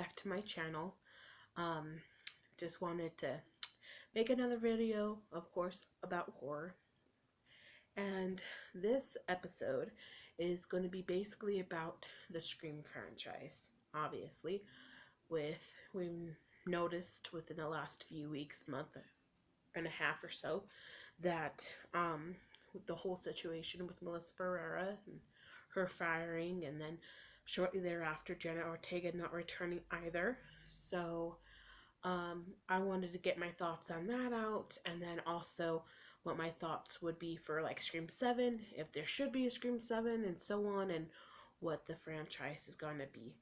back to my channel. Um, just wanted to make another video, of course, about horror. And this episode is going to be basically about the Scream franchise, obviously. We've noticed within the last few weeks, month and a half or so, that with the whole situation with Melissa Barrera and her firing, and then shortly thereafter Jenna Ortega not returning either. So I wanted to get my thoughts on that out, and then also what my thoughts would be for like Scream 7, if there should be a Scream 7, and so on, and what the franchise is going to be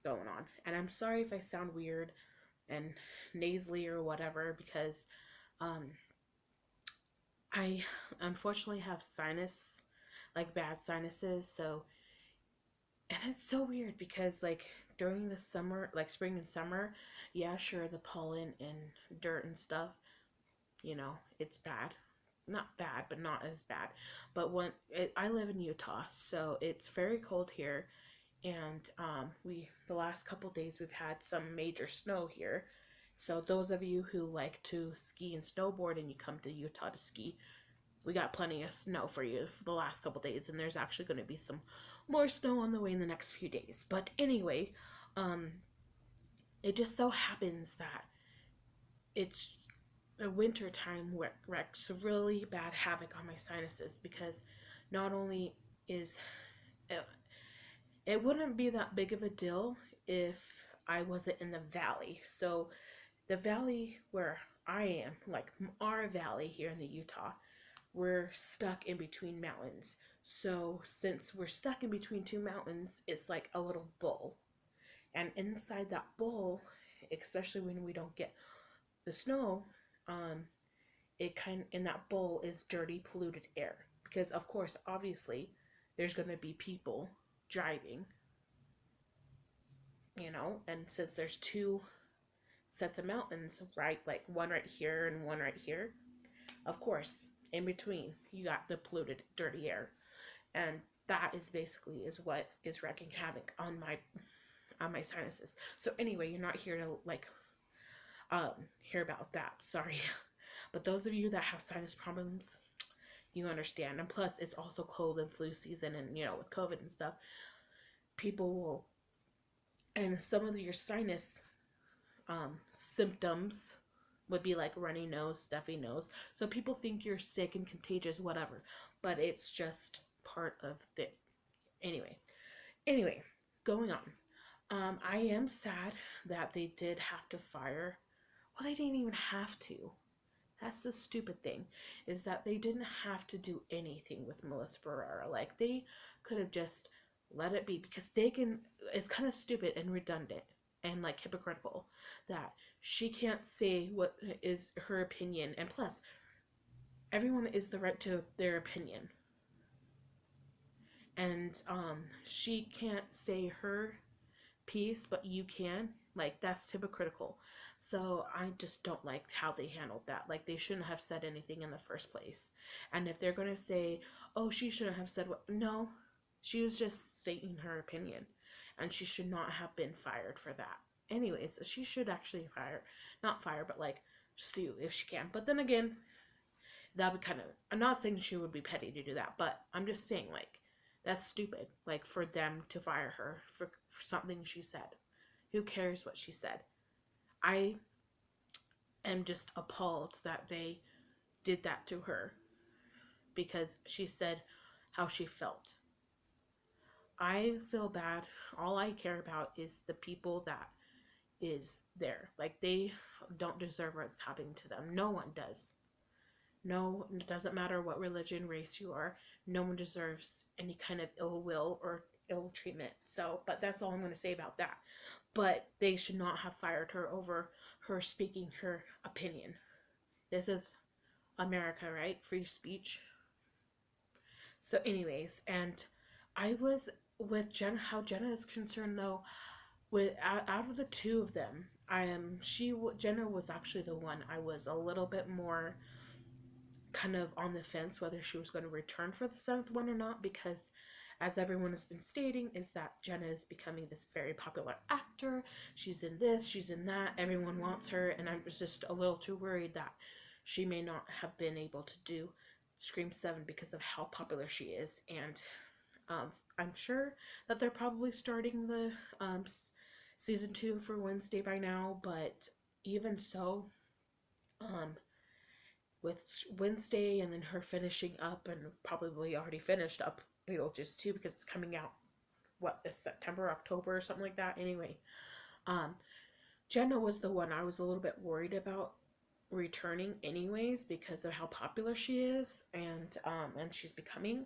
going on. And I'm sorry if I sound weird and nasally or whatever, because um, I unfortunately have sinus, like bad sinuses, so, and it's so weird because like during the summer, like spring and summer, yeah, sure, the pollen and dirt and stuff, it's bad. Not bad, but not as bad. But I live in Utah, so it's very cold here, and the last couple days we've had some major snow here. So those of you who like to ski and snowboard and you come to Utah to ski, we got plenty of snow for you for the last couple days, and there's actually going to be some more snow on the way in the next few days. But anyway, um, it just so happens that it's the winter time wreaks really bad havoc on my sinuses, because not only is it, it wouldn't be that big of a deal if I wasn't in the valley. So the valley where I am, like our valley here in the Utah, we're stuck in between mountains. So since we're stuck in between two mountains, it's like a little bowl. And inside that bowl, especially when we don't get the snow, in that bowl is dirty, polluted air. Because of course, obviously, there's gonna be people driving, and since there's two sets of mountains, right, like one right here and one right here, of course, in between, you got the polluted, dirty air, and that is basically is what is wreaking havoc on my sinuses. So anyway, you're not here to hear about that. Sorry, but those of you that have sinus problems, you understand. And plus, it's also cold and flu season, and with COVID and stuff, people will, and some of your sinus symptoms would be like runny nose, stuffy nose. So people think you're sick and contagious, whatever. But it's just part of the... Anyway, going on. I am sad that they did have to fire... Well, they didn't even have to. That's the stupid thing, is that they didn't have to do anything with Melissa Barrera. Like, they could have just let it be, because they can... It's kind of stupid and redundant and like hypocritical that she can't say what is her opinion, and plus everyone is the right to their opinion, and she can't say her piece but you can. Like, that's hypocritical. So I just don't like how they handled that. Like, they shouldn't have said anything in the first place. And if they're going to say, oh, she shouldn't have said what, no, she was just stating her opinion, and she should not have been fired for that. Anyways, she should actually not fire, but like sue if she can. But then again, that would kind of, I'm not saying she would be petty to do that, but I'm just saying, like, that's stupid. Like, for them to fire her for something she said. Who cares what she said? I am just appalled that they did that to her, because she said how she felt. I feel bad. All I care about is the people that is there. Like, they don't deserve what's happening to them. No one does. No, it doesn't matter what religion, race you are. No one deserves any kind of ill will or ill treatment. So, but that's all I'm going to say about that. But they should not have fired her over her speaking her opinion. This is America, right? Free speech. So anyways, and I was with Jenna, how Jenna is concerned though, with out of the two of them, Jenna was actually the one I was a little bit more kind of on the fence whether she was going to return for the seventh one or not, because as everyone has been stating, is that Jenna is becoming this very popular actor. She's in this, she's in that, everyone wants her, and I was just a little too worried that she may not have been able to do Scream 7 because of how popular she is. And I'm sure that they're probably starting the season 2 for Wednesday by now, but even so, um, with Wednesday and then her finishing up, and probably already finished up Beetlejuice 2 because it's coming out, what, this September, October, or something like that. Anyway, um, Jenna was the one I was a little bit worried about returning anyways because of how popular she is, and she's becoming.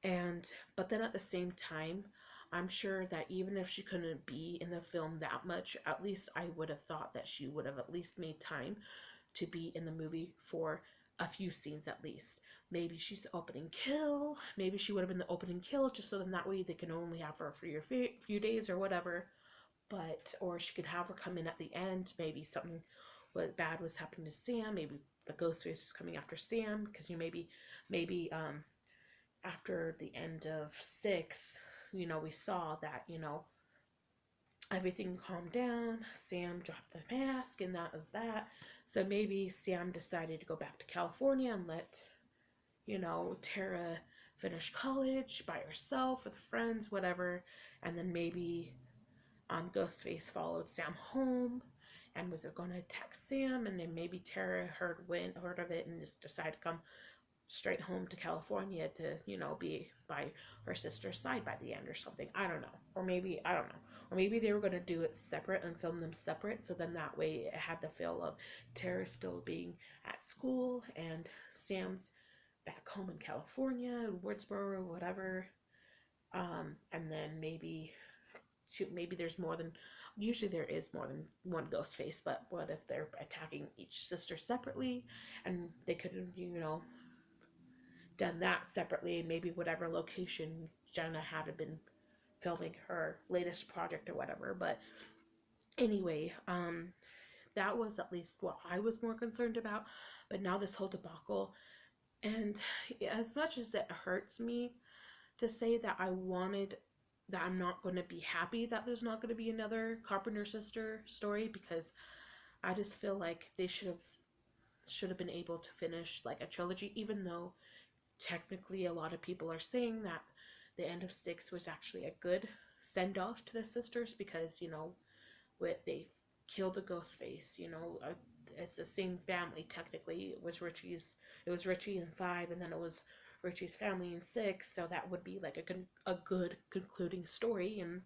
And but then at the same time, I'm sure that even if she couldn't be in the film that much, at least I would have thought that she would have at least made time to be in the movie for a few scenes at least. Maybe she's the opening kill. Maybe she would have been the opening kill, just so then that way they can only have her for your few days or whatever. But or she could have her come in at the end. Maybe something bad was happening to Sam. Maybe the Ghostface was coming after Sam because maybe after the end of 6, we saw that everything calmed down. Sam dropped the mask, and that was that. So maybe Sam decided to go back to California and let, Tara finish college by herself with friends, whatever. And then maybe Ghostface followed Sam home and was going to attack Sam. And then maybe Tara heard of it and just decided to come straight home to California to, be by her sister's side by the end or something. I don't know. Or maybe, I don't know. Or maybe they were going to do it separate and film them separate. So then that way it had the feel of Tara still being at school and Sam's back home in California, Woodsboro, or whatever. And then maybe there's more than, usually there is more than one ghost face, but what if they're attacking each sister separately and they could have, done that separately, and maybe whatever location Jenna had been filming her latest project or whatever. But anyway, that was at least what I was more concerned about. But now this whole debacle, and as much as it hurts me to say that I'm not going to be happy that there's not going to be another Carpenter sister story, because I just feel like they should have been able to finish like a trilogy, even though technically a lot of people are saying that the end of 6 was actually a good send off to the sisters, because they killed the ghost face. It's the same family technically. It was Richie in 5, and then it was Richie's family in 6, so that would be like a good concluding story. And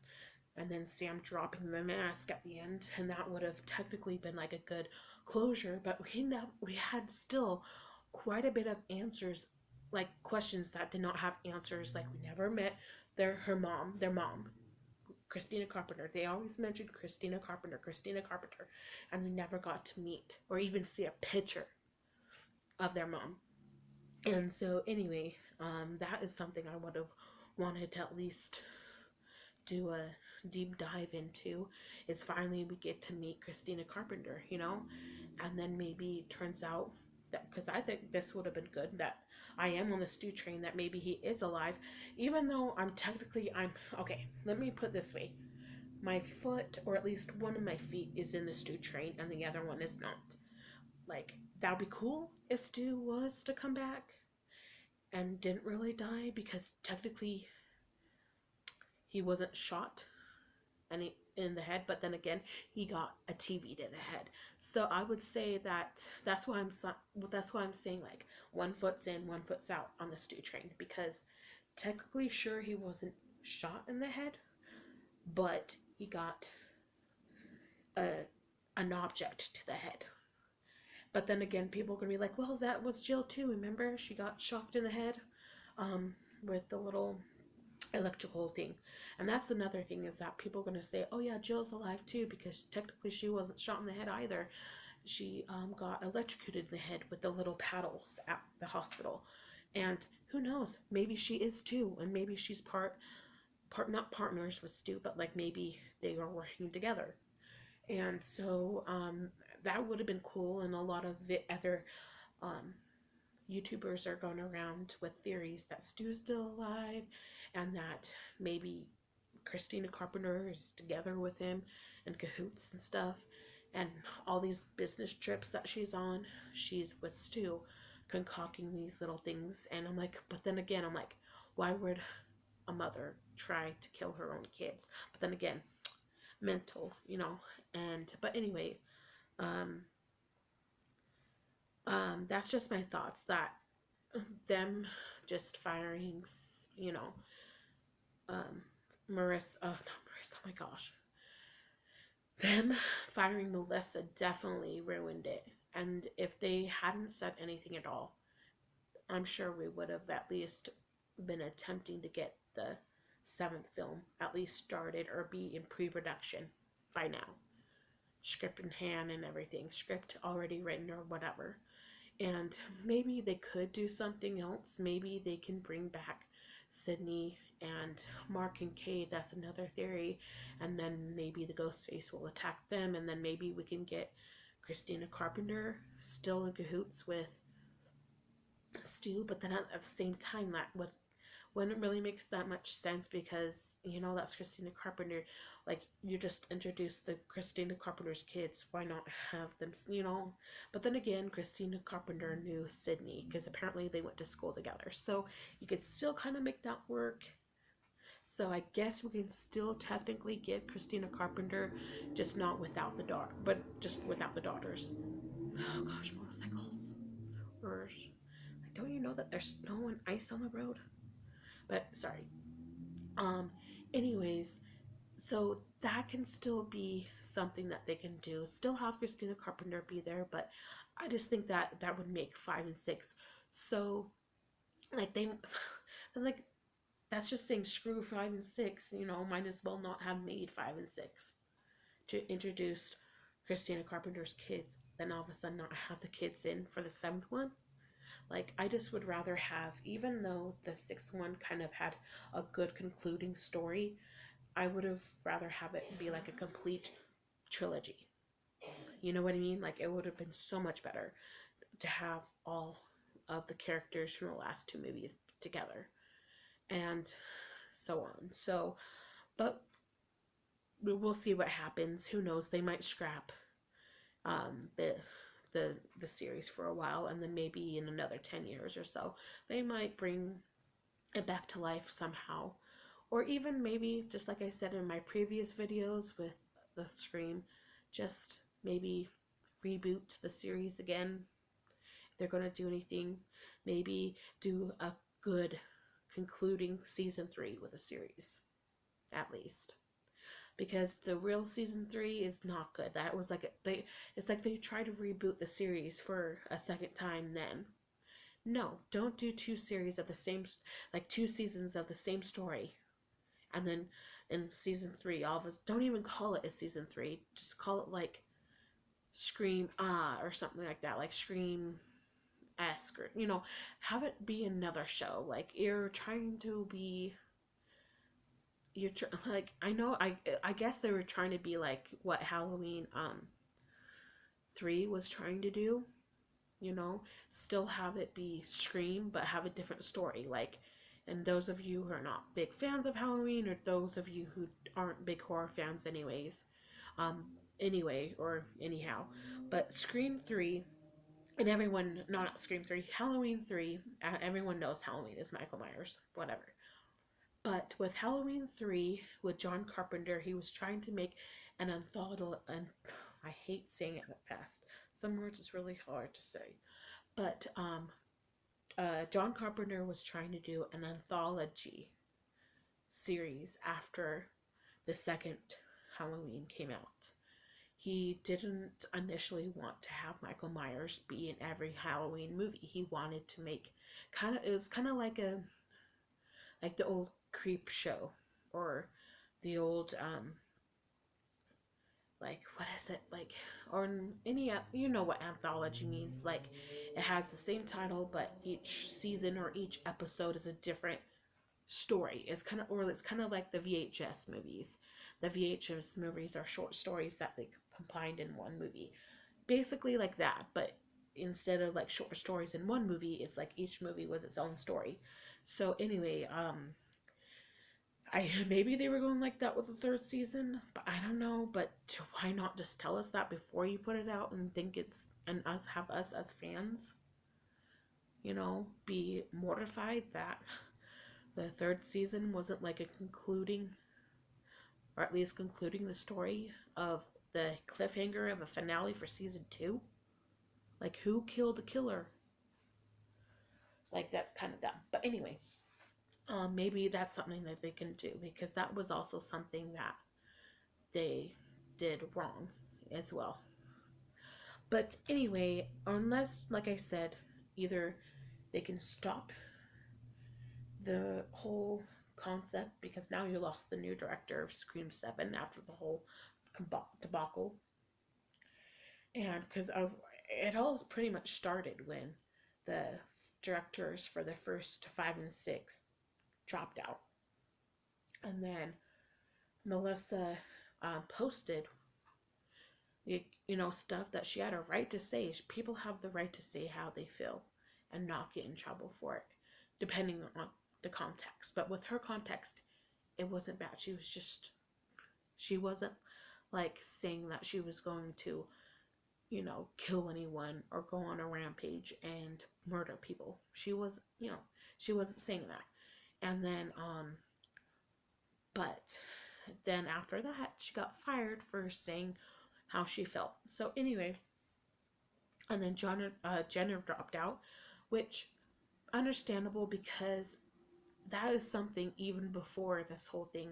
then Sam dropping the mask at the end, and that would have technically been like a good closure. But we had still quite a bit of answers, like questions that did not have answers. Like, we never met their mom, Christina Carpenter. They always mentioned Christina Carpenter, and we never got to meet or even see a picture of their mom. And so anyway, that is something I would have wanted to at least do a deep dive into, is finally we get to meet Christina Carpenter, and then maybe it turns out that, because I think this would have been good, that I am on the Stu train, that maybe he is alive, even though I'm okay, let me put it this way. My foot, or at least one of my feet, is in the Stu train and the other one is not. Like, that would be cool if Stu was to come back and didn't really die, because technically he wasn't shot in the head, but then again, he got a TV to the head. So I would say that's why I'm saying, like, one foot's in, one foot's out on the Stu train, because technically, sure, he wasn't shot in the head, but he got an object to the head. But then again, people are gonna be like, well, that was Jill too. Remember, she got shocked in the head with the little electrical thing. And that's another thing, is that people are going to say, oh yeah, Jill's alive too, because technically she wasn't shot in the head either. She got electrocuted in the head with the little paddles at the hospital. And who knows, maybe she is too, and maybe she's not partners with Stu, but like maybe they are working together. And so that would have been cool, and a lot of other YouTubers are going around with theories that Stu's still alive and that maybe Christina Carpenter is together with him and cahoots and stuff. And all these business trips that she's on, she's with Stu concocting these little things. And I'm like, but then again, I'm like, why would a mother try to kill her own kids? But then again, mental, you know. And but anyway, um, that's just my thoughts. That them just firing, you know, um, Marissa. Not Marissa. Oh my gosh, them firing Melissa definitely ruined it. And if they hadn't said anything at all, I'm sure we would have at least been attempting to get the seventh film at least started or be in pre-production by now. Script in hand and everything, script already written or whatever. And maybe they could do something else. Maybe they can bring back Sydney and Mark and Kay. That's another theory. And then maybe the Ghostface will attack them. And then maybe we can get Christina Carpenter still in cahoots with Stu. But then at the same time, that wouldn't really make that much sense because, you know, that's Christina Carpenter. Like, you just introduced the Christina Carpenter's kids. Why not have them, you know? But then again, Christina Carpenter knew Sydney because apparently they went to school together. So you could still kind of make that work. So I guess we can still technically get Christina Carpenter, just not without the daughter, but just without the daughters. Oh gosh, motorcycles. Or, like, don't you know that there's snow and ice on the road? But sorry. Um, anyways, so that can still be something that they can do. Still have Christina Carpenter be there, but I just think that that would make 5 and 6 so, like, they like, that's just saying screw 5 and 6, you know, might as well not have made 5 and 6 to introduce Christina Carpenter's kids, then all of a sudden not have the kids in for the 7th one. Like, I just would rather have, even though the 6th one kind of had a good concluding story, I would have rather have it be like a complete trilogy. You know what I mean? Like, it would have been so much better to have all of the characters from the last 2 movies together. And so on. So, but we'll see what happens. Who knows? They might scrap the the series for a while, and then maybe in another 10 years or so they might bring it back to life somehow, or even maybe, just like I said in my previous videos with the Scream, just maybe reboot the series again. If they're going to do anything, maybe do a good concluding season 3 with a series, at least. Because the real season 3 is not good. That was like it's like they tried to reboot the series for a second time. Then no, don't do 2 series of the same, like 2 seasons of the same story, and then in season 3 all of us, don't even call it a season 3, just call it like Scream or something like that, like Scream-esque, or, you know, have it be another show. Like, you're trying to be, like, I know, I guess they were trying to be like what Halloween 3 was trying to do, you know, still have it be Scream but have a different story. Like, and those of you who are not big fans of Halloween, or those of you who aren't big horror fans anyways, anyway, or anyhow, but Scream 3, and everyone, no, not Scream 3, Halloween 3, everyone knows Halloween is Michael Myers, whatever. But with Halloween 3, with John Carpenter, he was trying to make an anthology, and I hate saying it that fast. Some words is really hard to say. But John Carpenter was trying to do an anthology series after the second Halloween came out. He didn't initially want to have Michael Myers be in every Halloween movie. He wanted to make it was kind of like the old Creep show, or the old like, what is it, like, or any, you know what anthology means. Like, it has the same title, but each season or each episode is a different story. It's kind of like the VHS movies. The VHS movies are short stories that they combined in one movie, basically like that. But instead of like short stories in one movie, it's like each movie was its own story. So anyway, I maybe they were going like that with the third season, but I don't know. But why not just tell us that before you put it out and think it's and us have us as fans, be mortified that the third season wasn't like a concluding, or at least concluding the story of the cliffhanger of a finale for season two. Like, who killed the killer? Like, that's kind of dumb. But anyway, maybe that's something that they can do, because that was also something that they did wrong as well. But anyway, unless, like I said, either they can stop the whole concept, because now you lost the new director of Scream 7 after the whole debacle. And because of it all pretty much started when the directors for the first 5 and 6 dropped out. And then Melissa posted, stuff that she had a right to say. People have the right to say how they feel and not get in trouble for it, depending on the context. But with her context, it wasn't bad. She wasn't like saying that she was going to, kill anyone or go on a rampage and murder people. She wasn't saying that. And then, but then after that, she got fired for saying how she felt. So anyway, and then Jenner dropped out, which understandable, because that is something even before this whole thing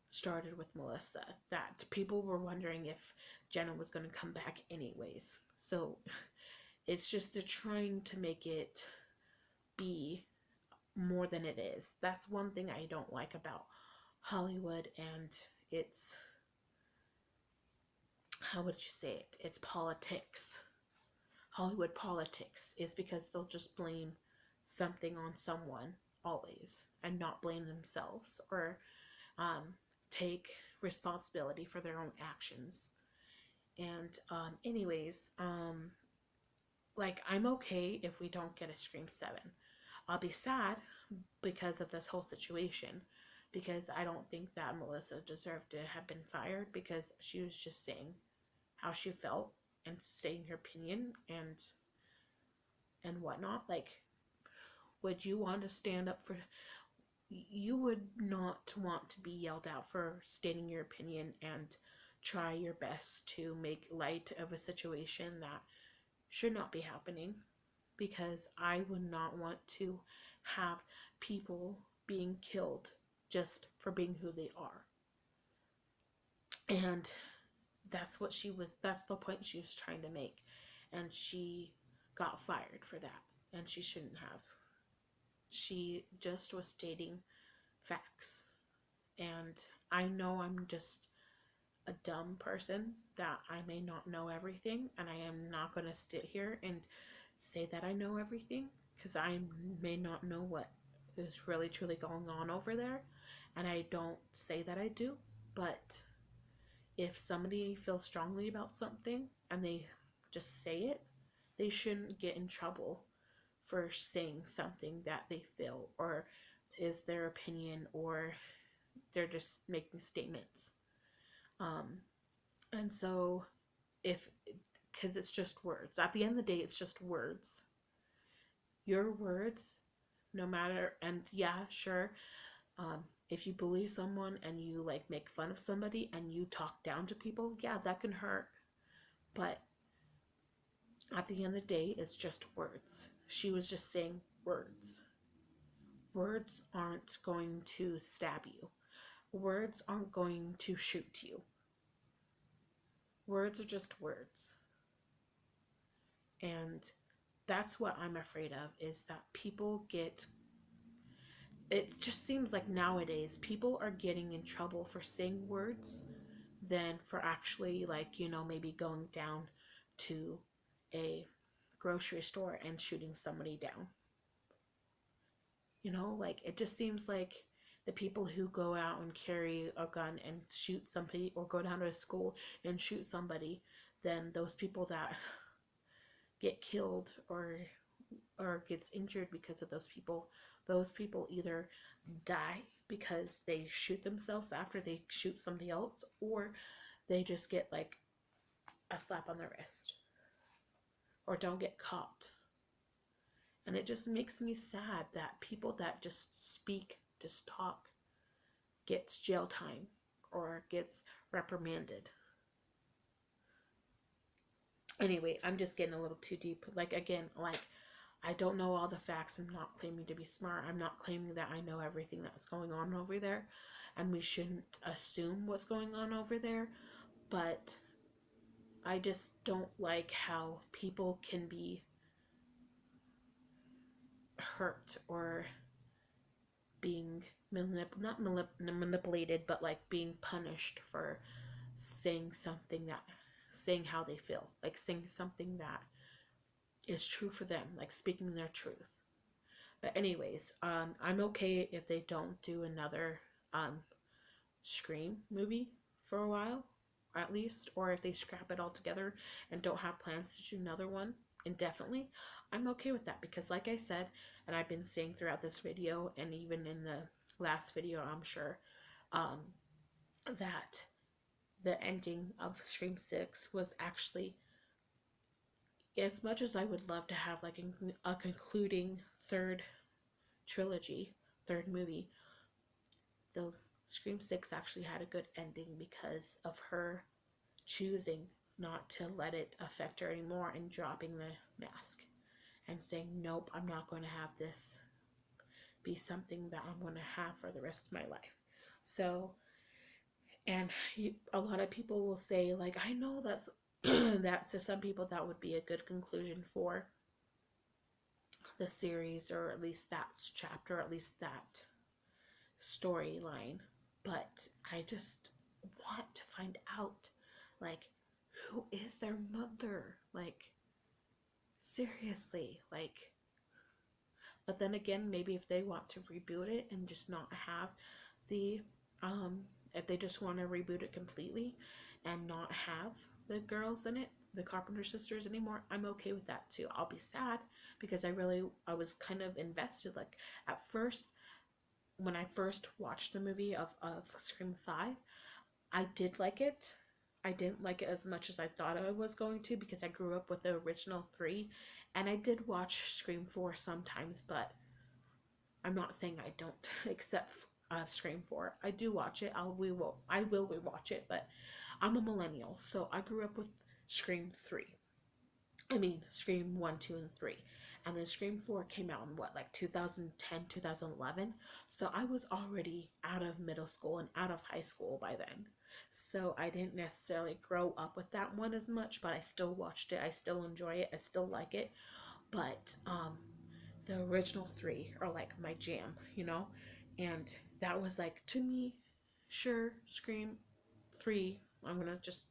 started with Melissa, that people were wondering if Jenna was going to come back anyways. So it's just they're trying to make it be more than it is. That's one thing I don't like about Hollywood, and it's, how would you say it? It's politics. Hollywood politics is because they'll just blame something on someone always and not blame themselves, or take responsibility for their own actions. And anyways, like, I'm okay if we don't get a Scream 7. I'll be sad because of this whole situation, because I don't think that Melissa deserved to have been fired, because she was just saying how she felt and stating her opinion and whatnot. Like, would you want to stand up for, you would not want to be yelled out for stating your opinion and try your best to make light of a situation that should not be happening, because I would not want to have people being killed just for being who they are. And that's the point she was trying to make, and she got fired for that, and she shouldn't have. She just was stating facts. And I know I'm just a dumb person, that I may not know everything, and I am not going to sit here and say that I know everything, because I may not know what is really truly going on over there, and I don't say that I do. But if somebody feels strongly about something and they just say it, they shouldn't get in trouble for saying something that they feel, or is their opinion, or they're just making statements. And so, because it's just words. At the end of the day, it's just words. Your words, no matter, and yeah, sure, if you bully someone and you like make fun of somebody and you talk down to people, yeah, that can hurt. But at the end of the day, it's just words. She was just saying words. Words aren't going to stab you. Words aren't going to shoot you. Words are just words. And that's what I'm afraid of, is that people get, it just seems like nowadays people are getting in trouble for saying words than for actually, like, maybe going down to a grocery store and shooting somebody down. Like, it just seems like the people who go out and carry a gun and shoot somebody, or go down to a school and shoot somebody, than those people that get killed or gets injured because of those people either die because they shoot themselves after they shoot somebody else, or they just get like a slap on the wrist or don't get caught. And it just makes me sad that people that just speak, just talk, gets jail time or gets reprimanded. Anyway, I'm just getting a little too deep. Like, again, like, I don't know all the facts. I'm not claiming to be smart. I'm not claiming that I know everything that's going on over there. And we shouldn't assume what's going on over there. But I just don't like how people can be hurt or being not manipulated, but like being punished for saying something that, saying how they feel, like saying something that is true for them, like speaking their truth. But anyways, I'm okay if they don't do another Scream movie for a while, at least, or if they scrap it all together and don't have plans to do another one indefinitely. I'm okay with that because, like I said, and I've been saying throughout this video and even in the last video, I'm sure, um, that the ending of Scream 6 was actually, as much as I would love to have like a concluding third trilogy, third movie, the Scream 6 actually had a good ending because of her choosing not to let it affect her anymore and dropping the mask and saying, nope, I'm not going to have this be something that I'm going to have for the rest of my life. So, and a lot of people will say, like, I know that's, that to some people that would be a good conclusion for the series, or at least that chapter, or at least that storyline. But I just want to find out, like, who is their mother? Like, seriously, like. But then again, maybe if they want to reboot it and just not have the, if they just want to reboot it completely and not have the girls in it, the Carpenter sisters anymore, I'm okay with that too. I'll be sad because I was kind of invested. Like, at first, when I first watched the movie of Scream 5, I did like it. I didn't like it as much as I thought I was going to because I grew up with the original 3, and I did watch Scream 4 sometimes, but I'm not saying I don't, except Scream 4. I do watch it. I will rewatch it, but I'm a millennial, so I grew up with Scream 3. I mean, Scream 1, 2, and 3. And then Scream 4 came out in what, like 2010, 2011? So I was already out of middle school and out of high school by then. So I didn't necessarily grow up with that one as much, but I still watched it. I still enjoy it. I still like it. But the original 3 are like my jam, you know? And that was like, to me, sure, Scream 3, I'm gonna just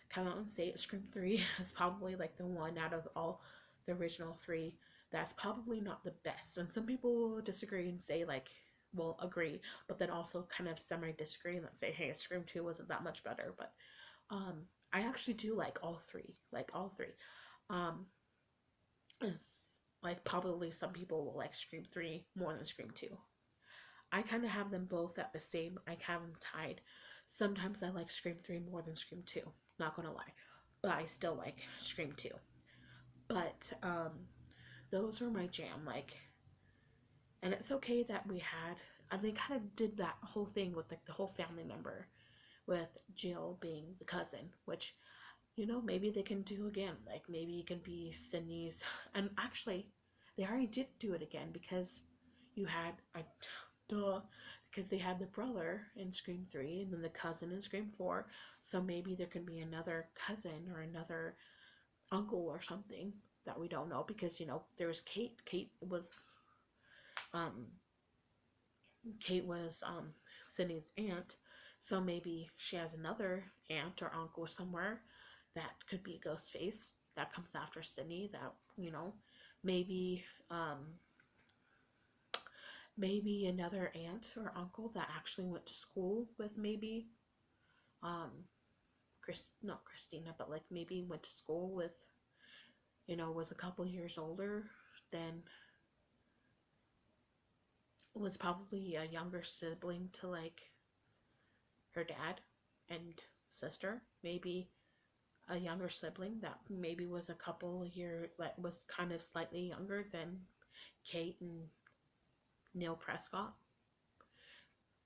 come out and say it, Scream 3 is probably like the one out of all the original 3 that's probably not the best. And some people will disagree and say, like, well, agree, but then also kind of semi-disagree and say, hey, Scream 2 wasn't that much better. But I actually do like all three. Like, all three. It's like, probably some people will like Scream 3 more than Scream 2. I kind of have them both at the same, I have them tied. Sometimes I like Scream 3 more than Scream 2, not gonna lie. But I still like Scream 2. But those were my jam, like, and it's okay that we had, and they kind of did that whole thing with like the whole family member, with Jill being the cousin, which, you know, maybe they can do again. Like, maybe it can be Sydney's, and actually, they already did do it again because you had because they had the brother in Scream 3 and then the cousin in Scream 4. So maybe there can be another cousin or another uncle or something that we don't know, because, you know, there was Kate. Um Kate was Sydney's aunt. So maybe she has another aunt or uncle somewhere that could be Ghostface that comes after Sydney, that, you know, maybe maybe another aunt or uncle that actually went to school with, maybe not Christina, but like maybe went to school with was a couple years older, then was probably a younger sibling to like her dad and sister, maybe a younger sibling that maybe was a couple year that was kind of slightly younger than Kate and Neil Prescott.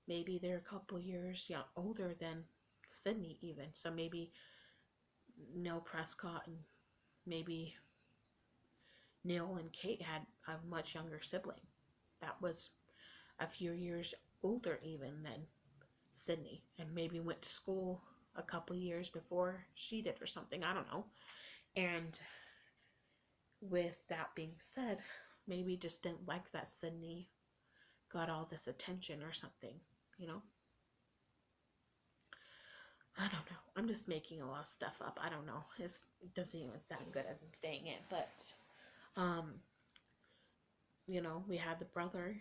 Maybe they're a couple years older than Sydney even. So maybe Neil Prescott and maybe Neil and Kate had a much younger sibling that was a few years older even than Sydney, and maybe went to school a couple years before she did or something. I don't know. And with that being said, maybe just didn't like that Sydney got all this attention or something, you know? I don't know. I'm just making a lot of stuff up. I don't know. It doesn't even sound good as I'm saying it, but um, we had the brother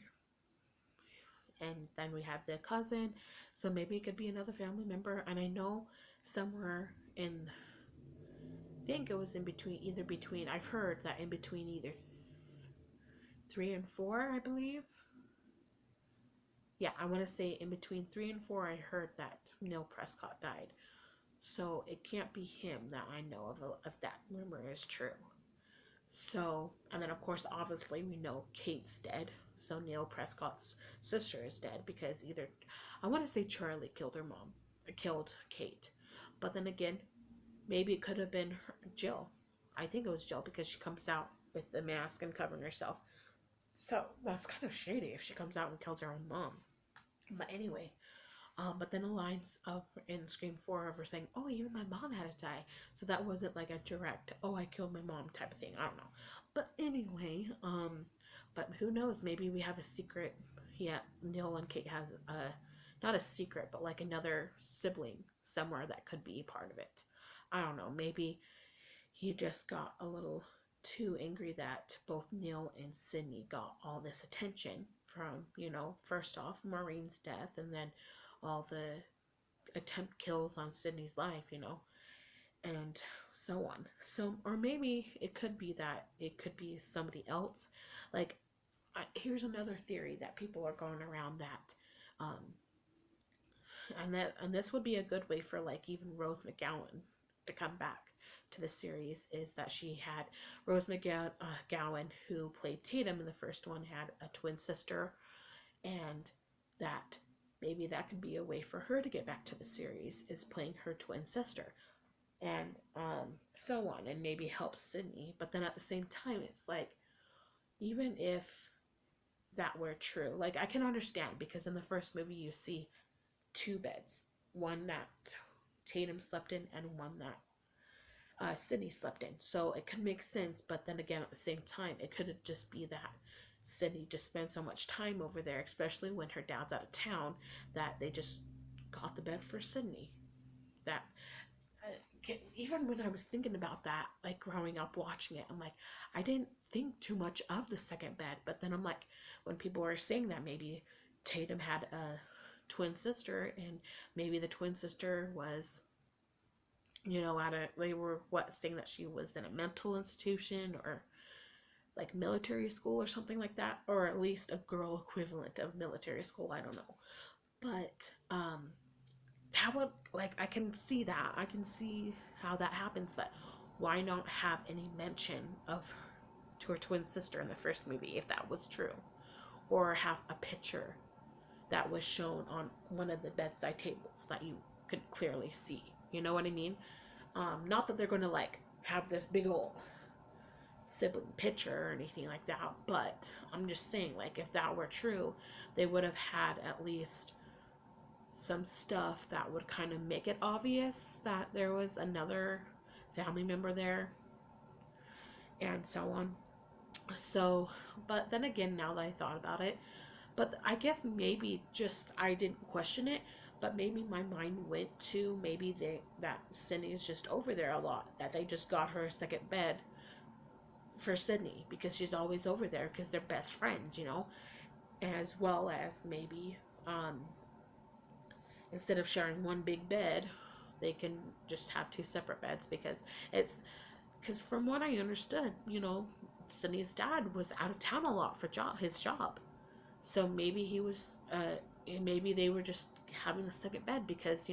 and then we had the cousin, so maybe it could be another family member. And I know somewhere in, I think it was in between, either between, I've heard that in between either 3 and 4, I believe. Yeah, I want to say in between 3 and 4, I heard that Neil Prescott died. So it can't be him that I know of if that rumor is true. So, and then of course, obviously, we know Kate's dead. So Neil Prescott's sister is dead because either, I want to say Charlie killed her mom, killed Kate. But then again, maybe it could have been Jill. I think it was Jill because she comes out with the mask and covering herself. So that's kind of shady if she comes out and kills her own mom. But anyway, but then the lines of in Scream 4 of her saying, "Oh, even my mom had to die," so that wasn't like a direct "Oh, I killed my mom" type of thing. I don't know. But anyway, but who knows? Maybe we have a secret. Yeah, Neil and Kate has a not a secret, but like another sibling somewhere that could be part of it. I don't know. Maybe he just got a little too angry that both Neil and Sydney got all this attention from, first off, Maureen's death and then all the attempt kills on Sydney's life, and so on. So, or maybe it could be that it could be somebody else. Like, here's another theory that people are going around that, and this would be a good way for like even Rose McGowan to come back to the series, is that she had Rose McGowan, who played Tatum in the first one, had a twin sister, and that maybe that could be a way for her to get back to the series, is playing her twin sister, and so on, and maybe help Sydney. But then at the same time, it's like, even if that were true, like I can understand, because in the first movie you see 2 beds, one that Tatum slept in and one that Sydney slept in. So it could make sense, but then again, at the same time, it could just be that Sydney just spent so much time over there, especially when her dad's out of town, that they just got the bed for Sydney. That even when I was thinking about that, like growing up watching it, I'm like, I didn't think too much of the second bed. But then I'm like, when people were saying that maybe Tatum had a twin sister, and maybe the twin sister was, they were saying that she was in a mental institution or like military school or something like that, or at least a girl equivalent of military school. I don't know, but that would, like, I can see that. I can see how that happens, but why not have any mention of her twin sister in the first movie if that was true, or have a picture that was shown on one of the bedside tables that you could clearly see. You know what I mean? Not that they're going to like have this big old sibling picture or anything like that, but I'm just saying, like, if that were true, they would have had at least some stuff that would kind of make it obvious that there was another family member there, and so on. So, but then again, now that I thought about it, but I guess maybe just I didn't question it, but maybe my mind went to maybe that Sydney's just over there a lot, that they just got her a second bed for Sydney because she's always over there because they're best friends, as well as maybe instead of sharing one big bed, they can just have 2 separate beds, because it's because from what I understood, Sydney's dad was out of town a lot for his job. So maybe he was, maybe they were just having a second bed because,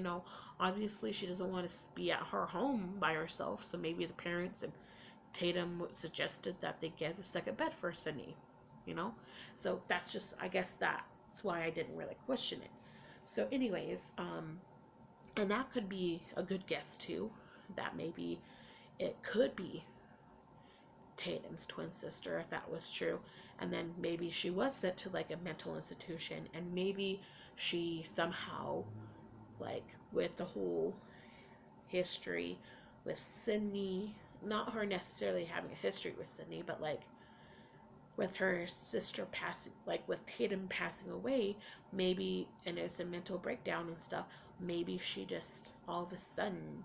obviously she doesn't want to be at her home by herself. So maybe the parents and Tatum suggested that they get a second bed for Sydney, you know? So that's just, I guess that's why I didn't really question it. So, anyways, and that could be a good guess too, that maybe it could be Tatum's twin sister if that was true. And then maybe she was sent to like a mental institution, and maybe she somehow, like, with the whole history with Sydney, not her necessarily having a history with Sydney, but like with her sister passing, like with Tatum passing away, maybe, and it's a mental breakdown and stuff, maybe she just all of a sudden,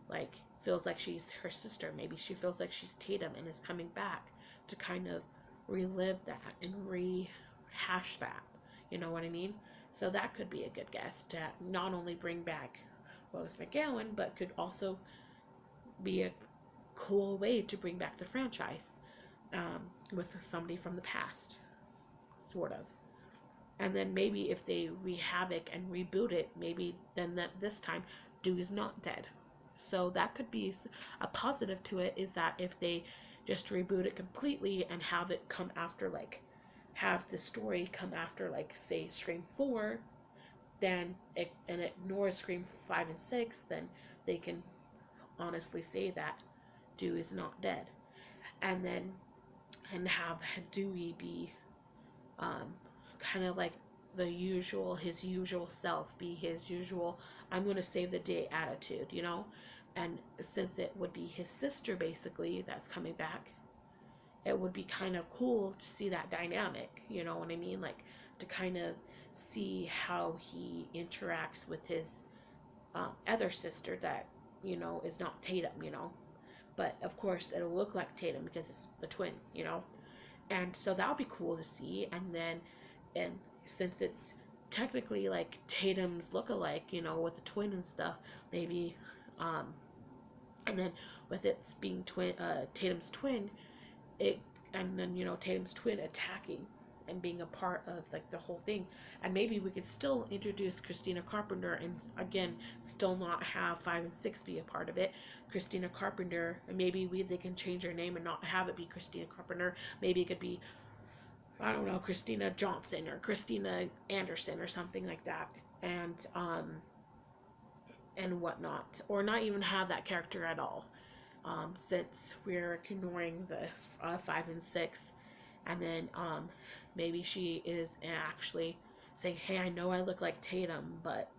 like, feels like she's her sister. Maybe she feels like she's Tatum and is coming back to kind of relive that and rehash that. You know what I mean? So that could be a good guess to not only bring back Rose McGowan, but could also be a cool way to bring back the franchise, with somebody from the past, sort of. And then maybe if they re-havoc and reboot it, maybe then that this time Dewey's not dead. So that could be a positive to it, is that if they just reboot it completely and have it come after, like, have the story come after, like, say, Scream 4, then and ignore Scream 5 and 6, then they can honestly say that Dewey's not dead. And then, and have Dewey be kind of like his usual self, be his usual, I'm going to save the day attitude, And since it would be his sister basically that's coming back, it would be kind of cool to see that dynamic, you know what I mean? Like, to kind of see how he interacts with his other sister that, is not Tatum, But of course, it'll look like Tatum because it's the twin, And so that'll be cool to see. And since it's technically like Tatum's look-alike, with the twin and stuff, maybe, and then with it being Tatum's twin, and then Tatum's twin attacking and being a part of like the whole thing, and maybe we could still introduce Christina Carpenter and again still not have 5 and 6 be a part of it. Christina Carpenter, and maybe they can change her name and not have it be Christina Carpenter. Maybe it could be, I don't know, Christina Johnson or Christina Anderson or something like that, and whatnot, or not even have that character at all, since we're ignoring the 5 and 6, and then maybe she is actually saying, hey, I know I look like Tatum, but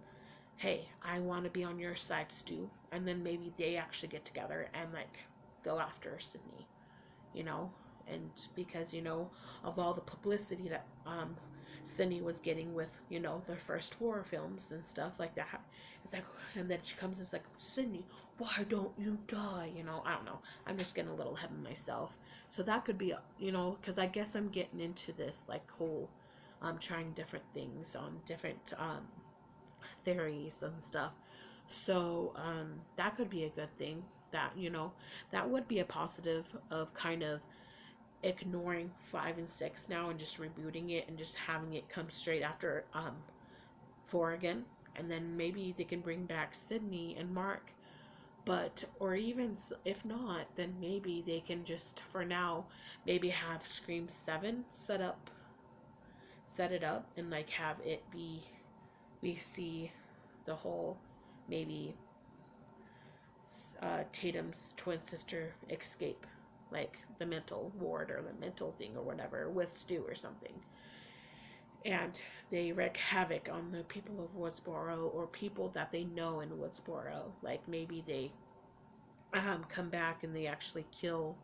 hey, I want to be on your side, Stu. And then maybe they actually get together and like go after Sydney, and because of all the publicity that Sydney was getting with the first 4 films and stuff like that. It's like, and then she comes and it's like, Sydney, why don't you die? I don't know. I'm just getting a little ahead of myself. So that could be, because I guess I'm getting into this like whole trying different things on different theories and stuff. So that could be a good thing. That that would be a positive of kind of ignoring 5 and 6 now and just rebooting it and just having it come straight after 4 again, and then maybe they can bring back Sydney and Mark, but or even if not, then maybe they can just for now maybe have Scream 7 set it up and like have it be, we see the whole maybe Tatum's twin sister escape, like the mental ward or the mental thing or whatever with Stu or something, and they wreak havoc on the people of Woodsboro or people that they know in Woodsboro. Like maybe they come back and they actually kill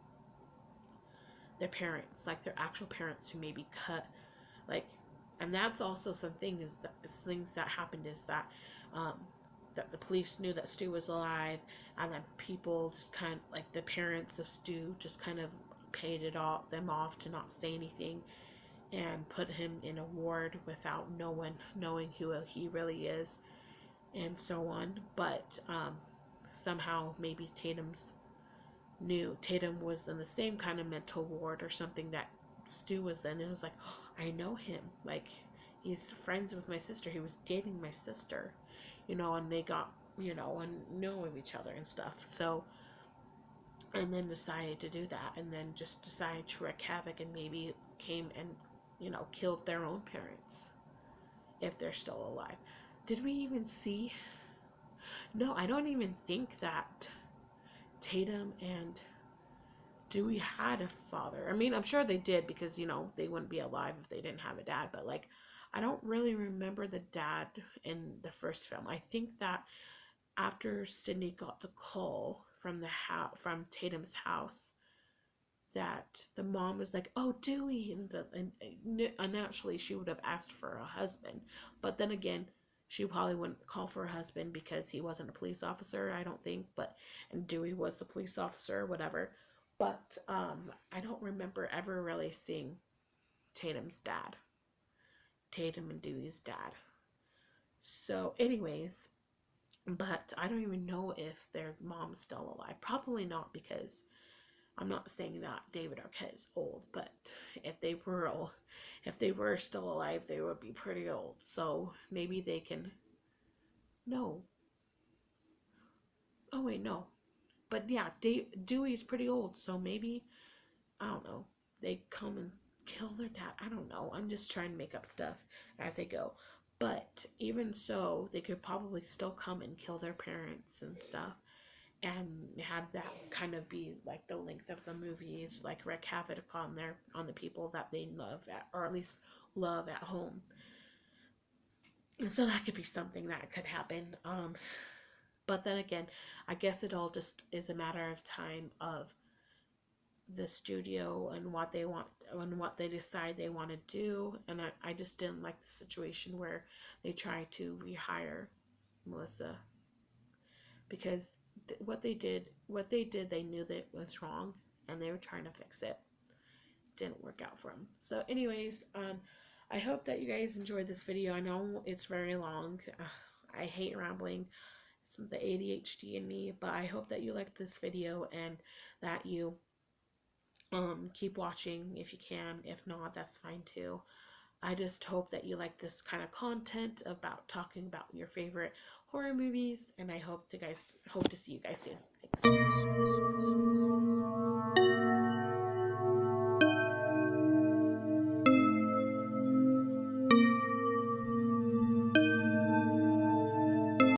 their parents, like their actual parents who maybe cut, like, and that's also some things that happened is that that the police knew that Stu was alive, and then people just kind of, like the parents of Stu just kind of paid them off to not say anything and put him in a ward without no one knowing who he really is and so on. But somehow maybe Tatum's knew Tatum was in the same kind of mental ward or something that Stu was in. And it was like, oh, I know him. Like, he's friends with my sister. He was dating my sister, and they got, and know of each other and stuff. So, and then decided to do that, and then just decided to wreak havoc and maybe came and, killed their own parents if they're still alive. Did we even see? No, I don't even think that Tatum and Dewey had a father. I mean, I'm sure they did because, they wouldn't be alive if they didn't have a dad. But, like, I don't really remember the dad in the first film. I think that after Sydney got the call from from Tatum's house, that the mom was like, "Oh, Dewey," and naturally she would have asked for a husband. But then again, she probably wouldn't call for a husband because he wasn't a police officer, I don't think. But and Dewey was the police officer, or whatever. But I don't remember ever really seeing Tatum's dad, Tatum and Dewey's dad. So, anyways, but I don't even know if their mom's still alive. Probably not, because I'm not saying that David Arquette is old, but if they were still alive, they would be pretty old. So maybe they can. No. Oh wait, no. But yeah, Dewey's pretty old, so maybe, I don't know, they come and kill their dad. I don't know. I'm just trying to make up stuff as they go. But even so, they could probably still come and kill their parents and stuff, and have that kind of be like the length of the movies, like wreak havoc on the people that they love or at least love at home. And so that could be something that could happen. But then again, I guess it all just is a matter of time of the studio and what they want and what they decide they want to do. And I just didn't like the situation where they tried to rehire Melissa, because what they did, they knew that it was wrong, and they were trying to fix it. Didn't work out for them. So, anyways, I hope that you guys enjoyed this video. I know it's very long. I hate rambling. It's the ADHD in me, but I hope that you liked this video and that you keep watching if you can. If not, that's fine too. I just hope that you like this kind of content about talking about your favorite horror movies, and I hope to see you guys soon. Thanks.